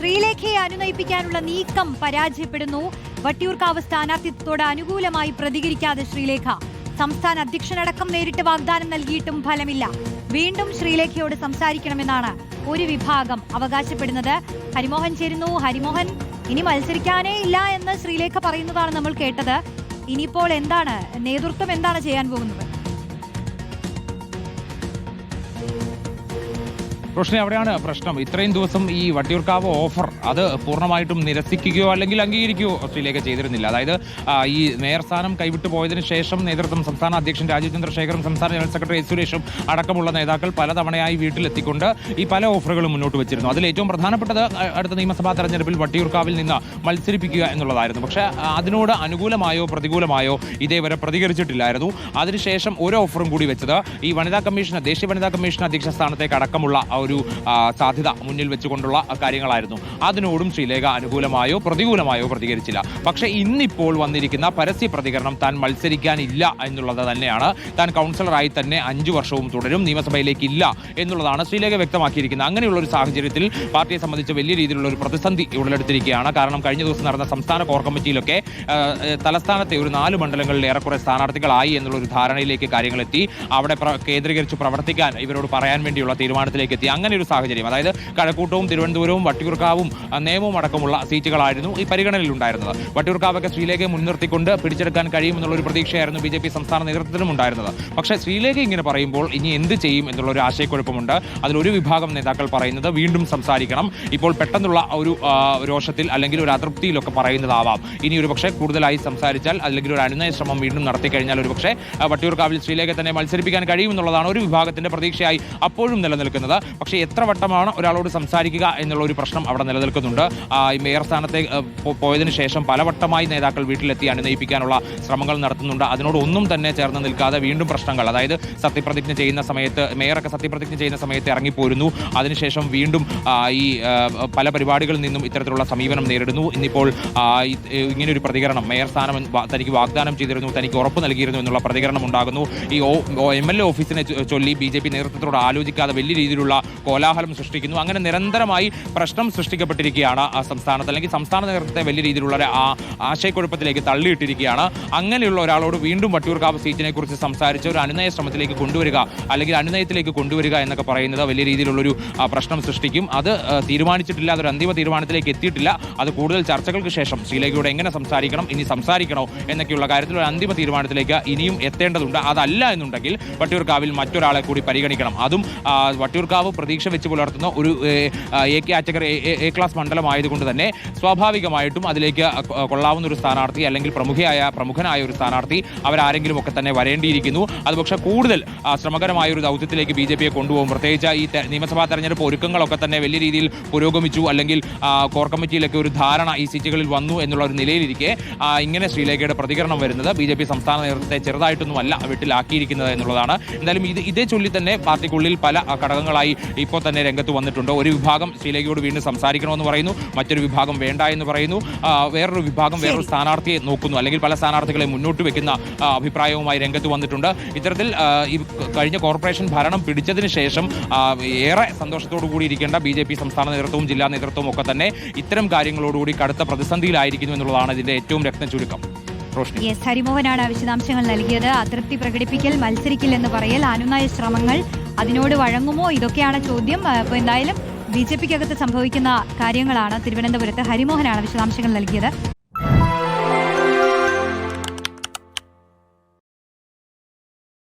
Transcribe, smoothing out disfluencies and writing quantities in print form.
ശ്രീലേഖയെ അനുനയിപ്പിക്കാനുള്ള നീക്കം പരാജയപ്പെടുന്നു. വട്ടിയൂർക്കാവ് സ്ഥാനാർത്ഥിത്വത്തോട് അനുകൂലമായി പ്രതികരിക്കാതെ ശ്രീലേഖ. സംസ്ഥാന അധ്യക്ഷനടക്കം നേരിട്ട് വാഗ്ദാനം നൽകിയിട്ടും ഫലമില്ല. വീണ്ടും ശ്രീലേഖയോട് സംസാരിക്കണമെന്നാണ് ഒരു വിഭാഗം അവകാശപ്പെടുന്നത്. ഹരിമോഹൻ ചേരുന്നു. ഹരിമോഹൻ, ഇനി മത്സരിക്കാനേ ഇല്ല എന്ന് ശ്രീലേഖ പറയുന്നതാണ് നമ്മൾ കേട്ടത്. ഇനിയിപ്പോൾ എന്താണ് നേതൃത്വം എന്താണ് ചെയ്യാൻ പോകുന്നത്? റോഷ്നി, അവിടെയാണ് പ്രശ്നം. ഇത്രയും ദിവസം ഈ വട്ടിയൂർക്കാവ് ഓഫർ അത് പൂർണ്ണമായിട്ടും നിരസിക്കുകയോ അല്ലെങ്കിൽ അംഗീകരിക്കുകയോ ശ്രീലേഖ ചെയ്തിരുന്നില്ല. അതായത് ഈ മേയർ സ്ഥാനം കൈവിട്ടു പോയതിനു ശേഷം നേതൃത്വം സംസ്ഥാന അധ്യക്ഷൻ രാജീവ് ചന്ദ്രശേഖറും സംസ്ഥാന ജനറൽ സെക്രട്ടറി എസ് സുരേഷും അടക്കമുള്ള നേതാക്കൾ പലതവണയായി വീട്ടിലെത്തിക്കൊണ്ട് ഈ പല ഓഫറുകളും മുന്നോട്ട് വെച്ചിരുന്നു. അതിൽ ഏറ്റവും പ്രധാനപ്പെട്ടത് അടുത്ത നിയമസഭാ തെരഞ്ഞെടുപ്പിൽ വട്ടിയൂർക്കാവിൽ നിന്ന് മത്സരിപ്പിക്കുക എന്നുള്ളതായിരുന്നു. പക്ഷേ അതിനോട് അനുകൂലമായോ പ്രതികൂലമായോ ഇതേവരെ പ്രതികരിച്ചിട്ടില്ലായിരുന്നു. അതിനുശേഷം ഒരു ഓഫറും കൂടി വെച്ചത് ഈ ദേശീയ വനിതാ കമ്മീഷൻ അധ്യക്ഷ സ്ഥാനത്തേക്ക് അടക്കമുള്ള ഒരു സാധ്യത മുന്നിൽ വെച്ചുകൊണ്ടുള്ള കാര്യങ്ങളായിരുന്നു. അതിനോടും ശ്രീലേഖ അനുകൂലമായോ പ്രതികൂലമായോ പ്രതികരിച്ചില്ല. പക്ഷേ ഇന്നിപ്പോൾ വന്നിരിക്കുന്ന പരസ്യ പ്രതികരണം താൻ മത്സരിക്കാനില്ല എന്നുള്ളത് തന്നെയാണ്. താൻ കൗൺസിലറായി തന്നെ 5 വർഷവും തുടരും, നിയമസഭയിലേക്ക് ഇല്ല എന്നുള്ളതാണ് ശ്രീലേഖ വ്യക്തമാക്കിയിരിക്കുന്നത്. അങ്ങനെയുള്ള ഒരു സാഹചര്യത്തിൽ പാർട്ടിയെ സംബന്ധിച്ച് വലിയ രീതിയിലുള്ള ഒരു പ്രതിസന്ധി ഉടലെടുത്തിരിക്കുകയാണ്. കാരണം കഴിഞ്ഞ ദിവസം നടന്ന സംസ്ഥാന കോർ കമ്മിറ്റിയിലൊക്കെ തലസ്ഥാനത്തെ ഒരു 4 മണ്ഡലങ്ങളിൽ ഏറെക്കുറെ സ്ഥാനാർത്ഥികളായി എന്നുള്ളൊരു ധാരണയിലേക്ക് കാര്യങ്ങളെത്തി. അവിടെ കേന്ദ്രീകരിച്ച് പ്രവർത്തിക്കാൻ ഇവരോട് പറയാൻ വേണ്ടിയുള്ള തീരുമാനത്തിലേക്ക് എത്തി. അങ്ങനെ ഒരു സാഹചര്യം, അതായത് കഴക്കൂട്ടവും തിരുവനന്തപുരവും വട്ടിയൂർക്കാവും നേമവും അടക്കമുള്ള സീറ്റുകളായിരുന്നു ഈ പരിഗണനയിലുണ്ടായിരുന്നത്. വട്ടിയൂർക്കാവൊക്കെ ശ്രീലേഖയെ മുൻനിർത്തിക്കൊണ്ട് പിടിച്ചെടുക്കാൻ കഴിയുമെന്നുള്ളൊരു പ്രതീക്ഷയായിരുന്നു BJP സംസ്ഥാന നേതൃത്വത്തിലും ഉണ്ടായിരുന്നത്. പക്ഷേ ശ്രീലേഖ ഇങ്ങനെ പറയുമ്പോൾ ഇനി എന്ത് ചെയ്യും എന്നുള്ളൊരു ആശയക്കുഴപ്പമുണ്ട്. അതിലൊരു വിഭാഗം നേതാക്കൾ പറയുന്നത് വീണ്ടും സംസാരിക്കണം. ഇപ്പോൾ പെട്ടെന്നുള്ള ഒരു രോഷത്തിൽ അല്ലെങ്കിൽ ഒരു അതൃപ്തിയിലൊക്കെ പറയുന്നതാവാം. ഇനി ഒരു പക്ഷേ കൂടുതലായി സംസാരിച്ചാൽ അല്ലെങ്കിൽ ഒരു അനുനയ ശ്രമം വീണ്ടും നടത്തി കഴിഞ്ഞാൽ ഒരു പക്ഷേ വട്ടിയൂർക്കാവിൽ ശ്രീലേഖ തന്നെ മത്സരിപ്പിക്കാൻ കഴിയുമെന്നുള്ളതാണ് ഒരു വിഭാഗത്തിന്റെ പ്രതീക്ഷയായി അപ്പോഴും നിലനിൽക്കുന്നത്. പക്ഷേ എത്ര വട്ടമാണ് ഒരാളോട് സംസാരിക്കുക എന്നുള്ള ഒരു പ്രശ്നം അവിടെ നിലനിൽക്കുന്നുണ്ട്. ഈ മേയർ സ്ഥാനത്തെ പോയതിനു ശേഷം പലവട്ടമായി നേതാക്കൾ വീട്ടിലെത്തി അനുനയിപ്പിക്കാനുള്ള ശ്രമങ്ങൾ നടത്തുന്നുണ്ട്. അതിനോടൊന്നും തന്നെ ചേർന്ന് നിൽക്കാതെ വീണ്ടും പ്രശ്നങ്ങൾ, അതായത് സത്യപ്രതിജ്ഞ ചെയ്യുന്ന സമയത്ത് മേയറൊക്കെ സത്യപ്രതിജ്ഞ ചെയ്യുന്ന സമയത്ത് ഇറങ്ങിപ്പോരുന്നു. അതിനുശേഷം വീണ്ടും ഈ പല പരിപാടികളിൽ നിന്നും ഇത്തരത്തിലുള്ള സമീപനം നേരിടുന്നു. ഇന്നിപ്പോൾ ഇങ്ങനെയൊരു പ്രതികരണം, മേയർ സ്ഥാനം തനിക്ക് വാഗ്ദാനം ചെയ്തിരുന്നു, തനിക്ക് ഉറപ്പ് നൽകിയിരുന്നു എന്നുള്ള പ്രതികരണം ഉണ്ടാകുന്നു. ഈ MLA ഓഫീസിനെ ചൊല്ലി BJP നേതൃത്വത്തോട് ആലോചിക്കാതെ വലിയ രീതിയിലുള്ള കോലാഹലം സൃഷ്ടിക്കുന്നു. അങ്ങനെ നിരന്തരമായി പ്രശ്നം സൃഷ്ടിക്കപ്പെട്ടിരിക്കുകയാണ് ആ സംസ്ഥാനത്ത്, അല്ലെങ്കിൽ സംസ്ഥാന നേതൃത്വത്തെ വലിയ രീതിയിലുള്ള ആശയക്കുഴപ്പത്തിലേക്ക് തള്ളിയിട്ടിരിക്കുകയാണ്. അങ്ങനെയുള്ള ഒരാളോട് വീണ്ടും വട്ടിയൂർക്കാവ് സീറ്റിനെ കുറിച്ച് സംസാരിച്ച് ഒരു അനുനയ ശ്രമത്തിലേക്ക് കൊണ്ടുവരിക അല്ലെങ്കിൽ അനുനയത്തിലേക്ക് കൊണ്ടുവരിക എന്നൊക്കെ പറയുന്നത് വലിയ രീതിയിലുള്ളൊരു പ്രശ്നം സൃഷ്ടിക്കും. അത് തീരുമാനിച്ചിട്ടില്ല, അതൊരു അന്തിമ തീരുമാനത്തിലേക്ക് എത്തിയിട്ടില്ല. അത് കൂടുതൽ ചർച്ചകൾക്ക് ശേഷം ശ്രീലേഖയോട് എങ്ങനെ സംസാരിക്കണം, ഇനി സംസാരിക്കണോ എന്നൊക്കെയുള്ള കാര്യത്തിൽ ഒരു അന്തിമ തീരുമാനത്തിലേക്ക് ഇനിയും എത്തേണ്ടതുണ്ട്. അതല്ല എന്നുണ്ടെങ്കിൽ വട്ടിയൂർക്കാവിൽ മറ്റൊരാളെ കൂടി പരിഗണിക്കണം. അതും വട്ടിയൂർക്കാവ് പ്രതീക്ഷ വെച്ച് പുലർത്തുന്ന ഒരു AK ആറ്റക്കര A ക്ലാസ് മണ്ഡലമായതുകൊണ്ട് തന്നെ സ്വാഭാവികമായിട്ടും അതിലേക്ക് കൊള്ളാവുന്ന ഒരു സ്ഥാനാർത്ഥി അല്ലെങ്കിൽ പ്രമുഖനായ ഒരു സ്ഥാനാർത്ഥി അവരാരെങ്കിലും ഒക്കെ തന്നെ വരേണ്ടിയിരിക്കുന്നു. അത് പക്ഷേ കൂടുതൽ ശ്രമകരമായ ഒരു ദൗത്യത്തിലേക്ക് BJPയെ കൊണ്ടുപോകും. പ്രത്യേകിച്ച് ഈ നിയമസഭാ തെരഞ്ഞെടുപ്പ് ഒരുക്കങ്ങളൊക്കെ തന്നെ വലിയ രീതിയിൽ പുരോഗമിച്ചു, അല്ലെങ്കിൽ കോർ കമ്മിറ്റിയിലൊക്കെ ഒരു ധാരണ ഈ സീറ്റുകളിൽ വന്നു എന്നുള്ള ഒരു നിലയിലിരിക്കെ ഇങ്ങനെ ശ്രീലേഖയുടെ പ്രതികരണം വരുന്നത് BJP സംസ്ഥാന നേതൃത്വത്തെ ചെറുതായിട്ടൊന്നുമല്ല വീട്ടിലാക്കിയിരിക്കുന്നത് എന്നുള്ളതാണ്. എന്തായാലും ഇതേ ചൊല്ലി തന്നെ പാർട്ടിക്കുള്ളിൽ പല ഘടകങ്ങളായി ഇപ്പോൾ തന്നെ രംഗത്ത് വന്നിട്ടുണ്ട്. ഒരു വിഭാഗം ശ്രീലേഖയോട് വീണ്ടും സംസാരിക്കണമെന്ന് പറയുന്നു, മറ്റൊരു വിഭാഗം വേണ്ട എന്ന് പറയുന്നു, വേറൊരു വിഭാഗം വേറൊരു സ്ഥാനാർത്ഥിയെ നോക്കുന്നു, അല്ലെങ്കിൽ പല സ്ഥാനാർത്ഥികളെ മുന്നോട്ട് വെക്കുന്ന അഭിപ്രായവുമായി രംഗത്ത് വന്നിട്ടുണ്ട്. ഇത്തരത്തിൽ ഈ കഴിഞ്ഞ കോർപ്പറേഷൻ ഭരണം പിടിച്ചതിന് ശേഷം ഏറെ സന്തോഷത്തോടു കൂടി ഇരിക്കേണ്ട BJP സംസ്ഥാന നേതൃത്വവും ജില്ലാ നേതൃത്വവും ഒക്കെ തന്നെ ഇത്തരം കാര്യങ്ങളോടുകൂടി കടുത്ത പ്രതിസന്ധിയിലായിരിക്കുന്നു എന്നുള്ളതാണ് ഇതിന്റെ ഏറ്റവും രത്നചുരുക്കം. ഹരിമോഹനാണ് വിശദാംശങ്ങൾ നൽകിയത്. അതൃപ്തി പ്രകടിപ്പിക്കൽ, മത്സരിക്കില്ലെന്ന് പറയൽ, അനുനയ ശ്രമങ്ങൾ, അതിനോട് വഴങ്ങുമോ, ഇതൊക്കെയാണ് ചോദ്യം. അപ്പോൾ എന്തായാലും BJPക്കകത്ത് സംഭവിക്കുന്ന കാര്യങ്ങളാണ്. തിരുവനന്തപുരത്ത് ഹരിമോഹനാണ് വിശദാംശങ്ങൾ നൽകിയത്.